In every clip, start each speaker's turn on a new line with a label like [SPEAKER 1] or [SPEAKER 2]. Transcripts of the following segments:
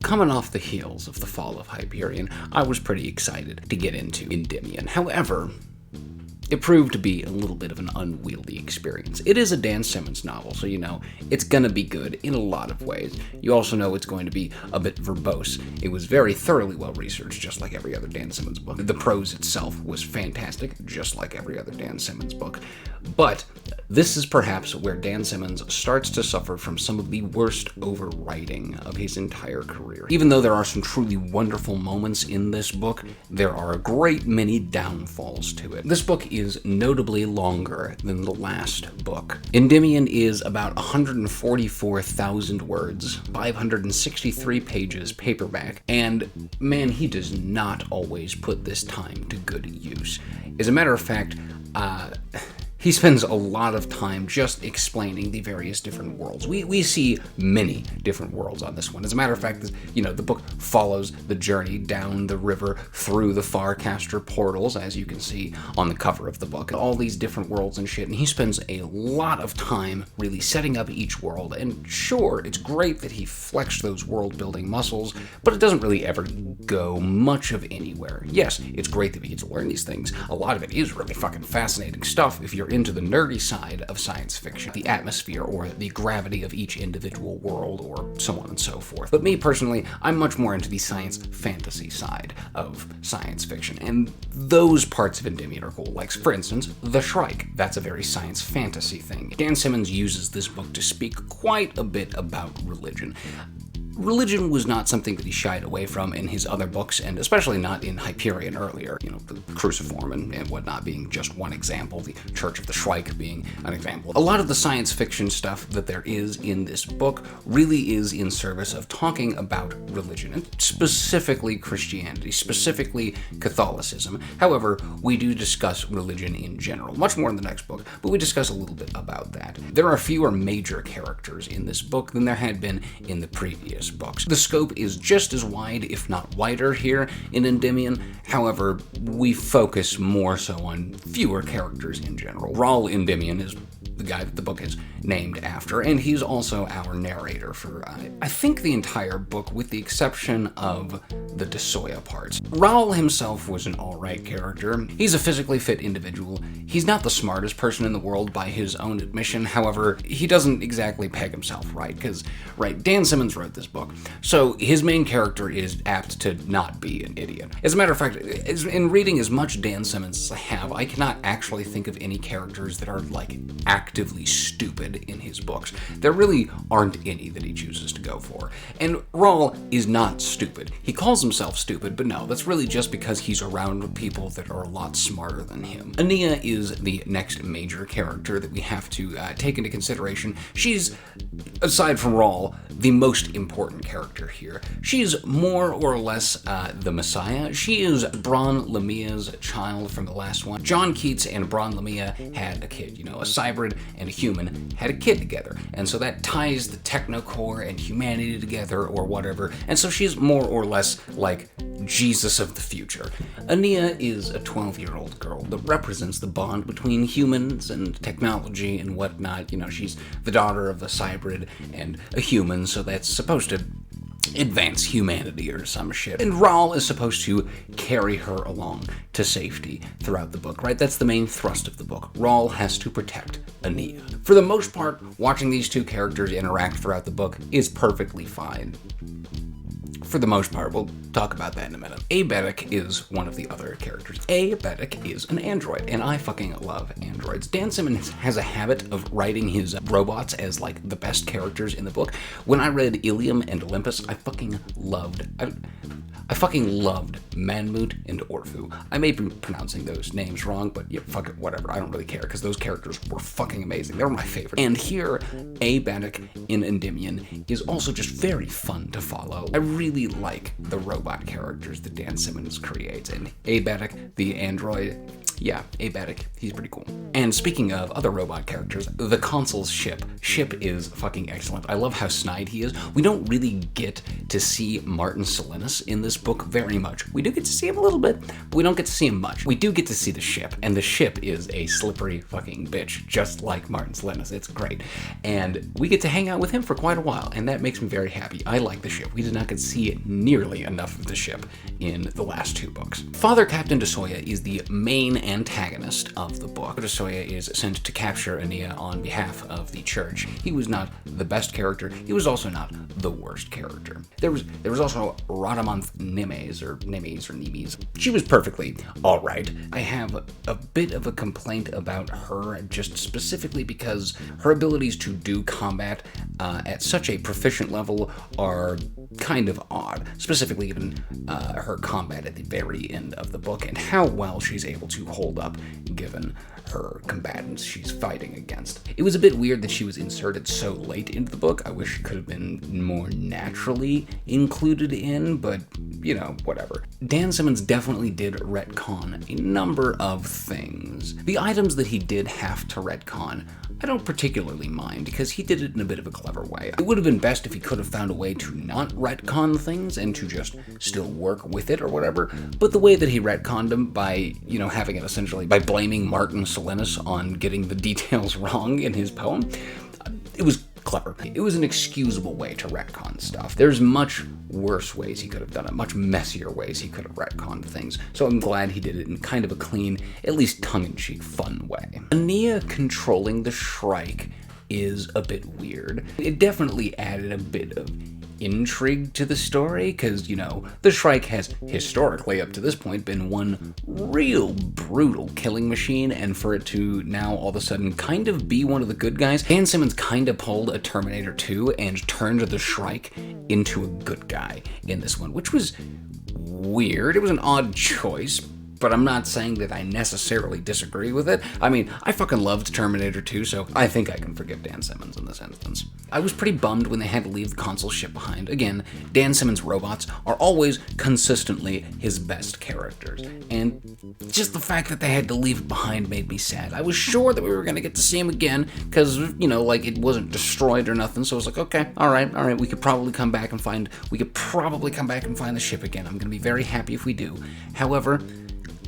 [SPEAKER 1] Coming off the heels of the fall of Hyperion, I was pretty excited to get into Endymion. However, it proved to be a little bit of an unwieldy experience. It is a Dan Simmons novel, so you know it's gonna be good in a lot of ways. You also know it's going to be a bit verbose. It was very thoroughly well researched, just like every other Dan Simmons book. The prose itself was fantastic, just like every other Dan Simmons book. But this is perhaps where Dan Simmons starts to suffer from some of the worst overwriting of his entire career. Even though there are some truly wonderful moments in this book, there are a great many downfalls to it. This book is notably longer than the last book. Endymion is about 144,000 words, 563 pages paperback, and man, he does not always put this time to good use. As a matter of fact, he spends a lot of time just explaining the various different worlds. We see many different worlds on this one. As a matter of fact, you know, the book follows the journey down the river through the Farcaster portals, as you can see on the cover of the book. All these different worlds and shit, and he spends a lot of time really setting up each world. And sure, it's great that he flexed those world-building muscles, but it doesn't really ever go much of anywhere. Yes, it's great that we get to learn these things. A lot of it is really fucking fascinating stuff if you're into the nerdy side of science fiction, the atmosphere or the gravity of each individual world or so on and so forth. But me personally, I'm much more into the science fantasy side of science fiction, and those parts of Endymion are cool. Like, for instance, The Shrike. That's a very science fantasy thing. Dan Simmons uses this book to speak quite a bit about religion. Religion was not something that he shied away from in his other books, and especially not in Hyperion earlier. You know, the Cruciform and whatnot being just one example, the Church of the Shrike being an example. A lot of the science fiction stuff that there is in this book really is in service of talking about religion, and specifically Christianity, specifically Catholicism. However, we do discuss religion in general, much more in the next book, but we discuss a little bit about that. There are fewer major characters in this book than there had been in the previous books. The scope is just as wide, if not wider, here in Endymion. However, we focus more so on fewer characters in general. Rahl Endymion is the guy that the book is named after, and he's also our narrator for, I think, the entire book, with the exception of the DeSoya parts. Rahl himself was an alright character. He's a physically fit individual. He's not the smartest person in the world by his own admission. However, he doesn't exactly peg himself right, because, Dan Simmons wrote this book, so his main character is apt to not be an idiot. As a matter of fact, in reading as much Dan Simmons as I have, I cannot actually think of any characters that are, like, actively stupid in his books. There really aren't any that he chooses to go for. And Rahl is not stupid. He calls himself stupid, but no, that's really just because he's around people that are a lot smarter than him. Ania is the next major character that we have to take into consideration. She's, aside from Rahl, the most important character here. She's more or less the Messiah. She is Bron Lemia's child from the last one. John Keats and Bron Lemia had a kid, you know, a cybrid and a human had a kid together, and so that ties the technocore and humanity together or whatever, and so she's more or less like Jesus of the future. Ania is a 12-year-old girl that represents the bond between humans and technology and whatnot. You know, she's the daughter of a cybrid and a human, so that's supposed to advance humanity or some shit. And Rahl is supposed to carry her along to safety throughout the book, right? That's the main thrust of the book. Rahl has to protect Ania. For the most part, watching these two characters interact throughout the book is perfectly fine. For the most part, we'll talk about that in a minute. Abetic is one of the other characters. Abetic is an android, and I fucking love androids. Dan Simmons has a habit of writing his robots as, like, the best characters in the book. When I read Ilium and Olympus, I fucking loved Manmut and Orphu. I may be pronouncing those names wrong, but yeah, fuck it, whatever. I don't really care, because those characters were fucking amazing. They were my favorite. And here, Abetic in Endymion is also just very fun to follow. I really like the robot characters that Dan Simmons creates, and Abetic, the android, Yeah, Abatic. He's pretty cool. And speaking of other robot characters, the consul's ship. Ship is fucking excellent. I love how snide he is. We don't really get to see Martin Silenus in this book very much. We do get to see him a little bit, but we don't get to see him much. We do get to see the ship, and the ship is a slippery fucking bitch, just like Martin Silenus. It's great. And we get to hang out with him for quite a while, and that makes me very happy. I like the ship. We did not get to see nearly enough of the ship in the last 2 books. Father Captain DeSoya is the main antagonist of the book. DeSoya is sent to capture Ania on behalf of the church. He was not the best character. He was also not the worst character. There was also Radamonth Nemes, or Nemes. She was perfectly alright. I have a bit of a complaint about her, just specifically because her abilities to do combat at such a proficient level are kind of odd. Specifically even her combat at the very end of the book, and how well she's able to hold up given her combatants she's fighting against. It was a bit weird that she was inserted so late into the book. I wish she could have been more naturally included in, but, you know, whatever. Dan Simmons definitely did retcon a number of things. The items that he did have to retcon, I don't particularly mind, because he did it in a bit of a clever way. It would have been best if he could have found a way to not retcon things and to just still work with it or whatever, but the way that he retconned them by, you know, having it essentially by blaming Martin Silenus on getting the details wrong in his poem, it was clever. It was an excusable way to retcon stuff. There's much worse ways he could have done it, much messier ways he could have retconned things, so I'm glad he did it in kind of a clean, at least tongue-in-cheek, fun way. Ania controlling the Shrike is a bit weird. It definitely added a bit of intrigue to the story, because, you know, the Shrike has historically up to this point been one real brutal killing machine, and for it to now all of a sudden kind of be one of the good guys, Dan Simmons kind of pulled a Terminator 2 and turned the Shrike into a good guy in this one, which was weird. It was an odd choice, but I'm not saying that I necessarily disagree with it. I mean, I fucking loved Terminator 2, so I think I can forgive Dan Simmons in this instance. I was pretty bummed when they had to leave the console ship behind. Again, Dan Simmons' robots are always consistently his best characters, and just the fact that they had to leave it behind made me sad. I was sure that we were going to get to see him again, because, you know, like, it wasn't destroyed or nothing, so I was like, okay, alright, we could probably come back and find the ship again. I'm going to be very happy if we do. However,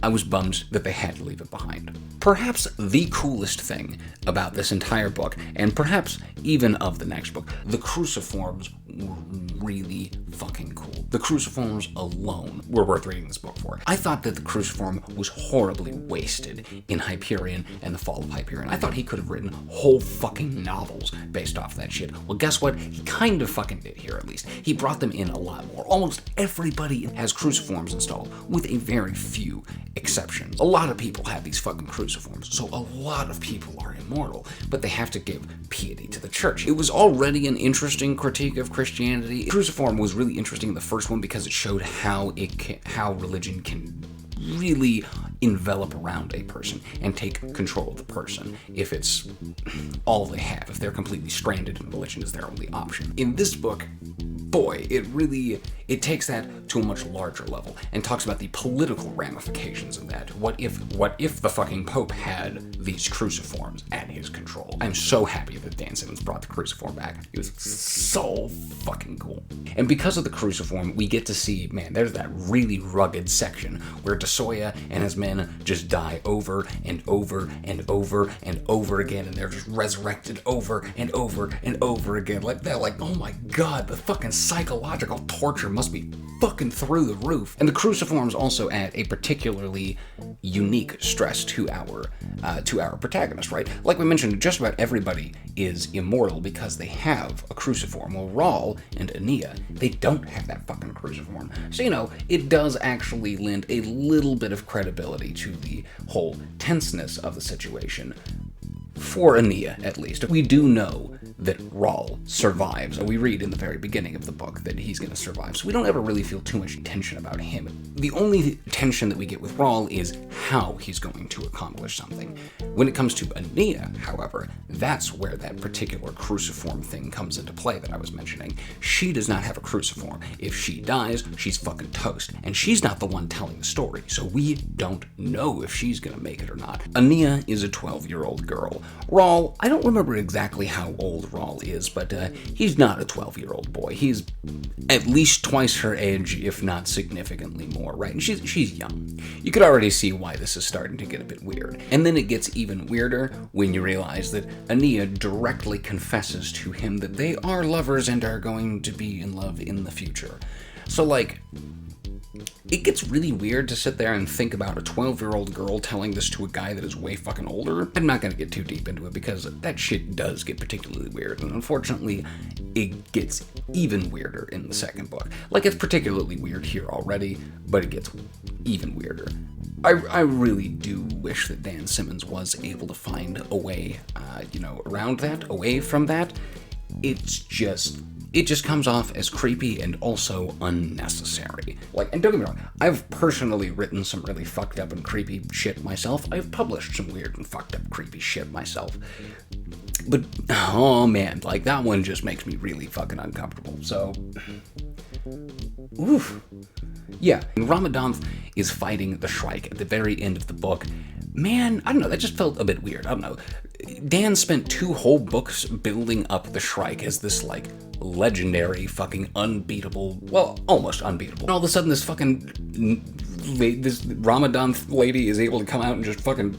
[SPEAKER 1] I was bummed that they had to leave it behind. Perhaps the coolest thing about this entire book, and perhaps even of the next book, the cruciforms were really fucking cool. The cruciforms alone were worth reading this book for. I thought that the cruciform was horribly wasted in Hyperion and the Fall of Hyperion. I thought he could have written whole fucking novels based off that shit. Well, guess what? He kind of fucking did here, at least. He brought them in a lot more. Almost everybody has cruciforms installed, with a very few exceptions. A lot of people have these fucking cruciforms, so a lot of people are immortal, but they have to give piety to the church. It was already an interesting critique of Christianity. Cruciform was really interesting in the first one because it showed how religion can really envelop around a person and take control of the person if it's all they have, if they're completely stranded and religion is their only option. In this book, boy, it takes that to a much larger level and talks about the political ramifications of that. What if the fucking Pope had these cruciforms at his control? I'm so happy that Dan Simmons brought the cruciform back. It was so fucking cool. And because of the cruciform, we get to see, man, there's that really rugged section where DeSoya and his men just die over and over and over and over again, and they're just resurrected over and over and over again. Like, they're like, oh my god, the fucking psychological torture must be fucking through the roof. And the cruciforms also add a particularly unique stress to our protagonist, right? Like we mentioned, just about everybody is immortal because they have a cruciform. Well, Rawl and Ania, they don't have that fucking cruciform. So, you know, it does actually lend a little bit of credibility to the whole tenseness of the situation. For Ania, at least. We do know that Rawl survives. We read in the very beginning of the book that he's going to survive, so we don't ever really feel too much tension about him. The only tension that we get with Rawl is how he's going to accomplish something. When it comes to Ania, however, that's where that particular cruciform thing comes into play that I was mentioning. She does not have a cruciform. If she dies, she's fucking toast, and she's not the one telling the story, so we don't know if she's going to make it or not. Ania is a 12-year-old girl. Rawl, I don't remember exactly how old Rawl is, but he's not a 12-year-old boy. He's at least twice her age, if not significantly more, right? And she's young. You could already see why this is starting to get a bit weird. And then it gets even weirder when you realize that Ania directly confesses to him that they are lovers and are going to be in love in the future. So, like, it gets really weird to sit there and think about a 12-year-old girl telling this to a guy that is way fucking older. I'm not going to get too deep into it because that shit does get particularly weird, and unfortunately, it gets even weirder in the second book. Like, it's particularly weird here already, but it gets even weirder. I really do wish that Dan Simmons was able to find a way, around that, away from that. It just comes off as creepy and also unnecessary. Like, and don't get me wrong, I've personally written some really fucked up and creepy shit myself. I've published some weird and fucked up creepy shit myself. But, oh man, like, that one just makes me really fucking uncomfortable. So, oof. Yeah, Ramadanth is fighting the Shrike at the very end of the book. Man, I don't know, that just felt a bit weird. I don't know. Dan spent 2 whole books building up the Shrike as this, like, legendary, fucking unbeatable, well, almost unbeatable. And all of a sudden this Ramadanth lady is able to come out and just fucking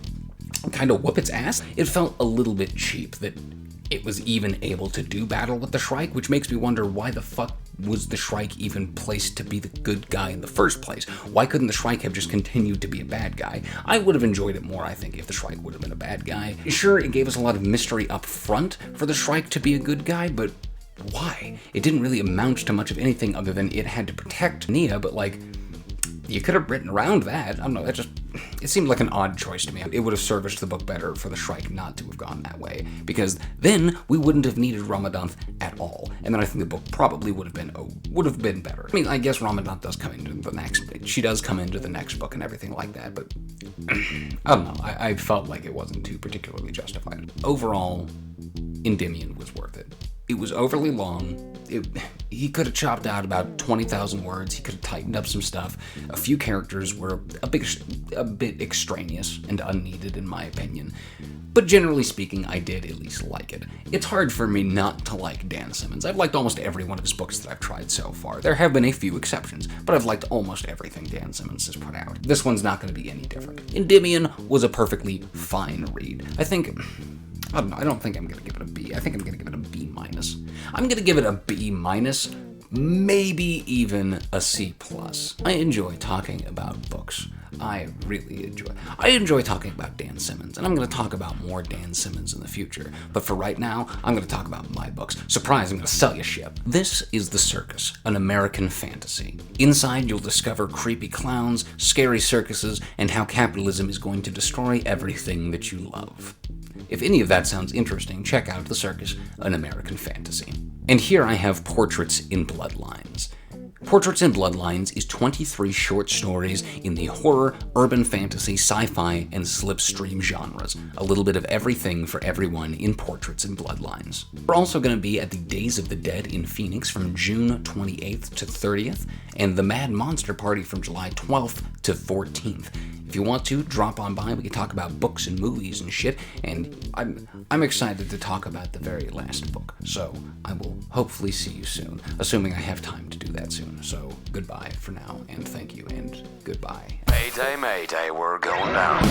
[SPEAKER 1] kind of whoop its ass. It felt a little bit cheap that it was even able to do battle with the Shrike, which makes me wonder why the fuck was the Shrike even placed to be the good guy in the first place? Why couldn't the Shrike have just continued to be a bad guy? I would have enjoyed it more, I think, if the Shrike would have been a bad guy. Sure, it gave us a lot of mystery up front for the Shrike to be a good guy, but why? It didn't really amount to much of anything other than it had to protect Nia, but like, you could have written around that. I don't know, it seemed like an odd choice to me. It would have serviced the book better for the Shrike not to have gone that way, because then we wouldn't have needed Ramadanth at all, and then I think the book probably would have been better. I mean, I guess Ramadanth does come into the next, she does come into the next book and everything like that, but I don't know, I felt like it wasn't too particularly justified. Overall, Endymion was worth it. It was overly long. He could have chopped out about 20,000 words. He could have tightened up some stuff. A few characters were a bit extraneous and unneeded, in my opinion. But generally speaking, I did at least like it. It's hard for me not to like Dan Simmons. I've liked almost every one of his books that I've tried so far. There have been a few exceptions, but I've liked almost everything Dan Simmons has put out. This one's not going to be any different. Endymion was a perfectly fine read. I don't know, I don't think I'm going to give it a B. I think I'm going to give it a B-. I'm going to give it a B-, maybe even a C+. I enjoy talking about books. I enjoy talking about Dan Simmons, and I'm going to talk about more Dan Simmons in the future. But for right now, I'm going to talk about my books. Surprise, I'm going to sell you shit. This is The Circus, an American fantasy. Inside, you'll discover creepy clowns, scary circuses, and how capitalism is going to destroy everything that you love. If any of that sounds interesting, check out The Circus, an American fantasy. And here I have Portraits in Bloodlines. Portraits in Bloodlines is 23 short stories in the horror, urban fantasy, sci-fi, and slipstream genres. A little bit of everything for everyone in Portraits in Bloodlines. We're also going to be at the Days of the Dead in Phoenix from June 28th to 30th, and the Mad Monster Party from July 12th to 14th. If you want to, drop on by. We can talk about books and movies and shit, and I'm excited to talk about the very last book. So I will hopefully see you soon, assuming I have time to do that soon. So goodbye for now, and thank you, and goodbye.
[SPEAKER 2] Mayday, mayday, we're going down.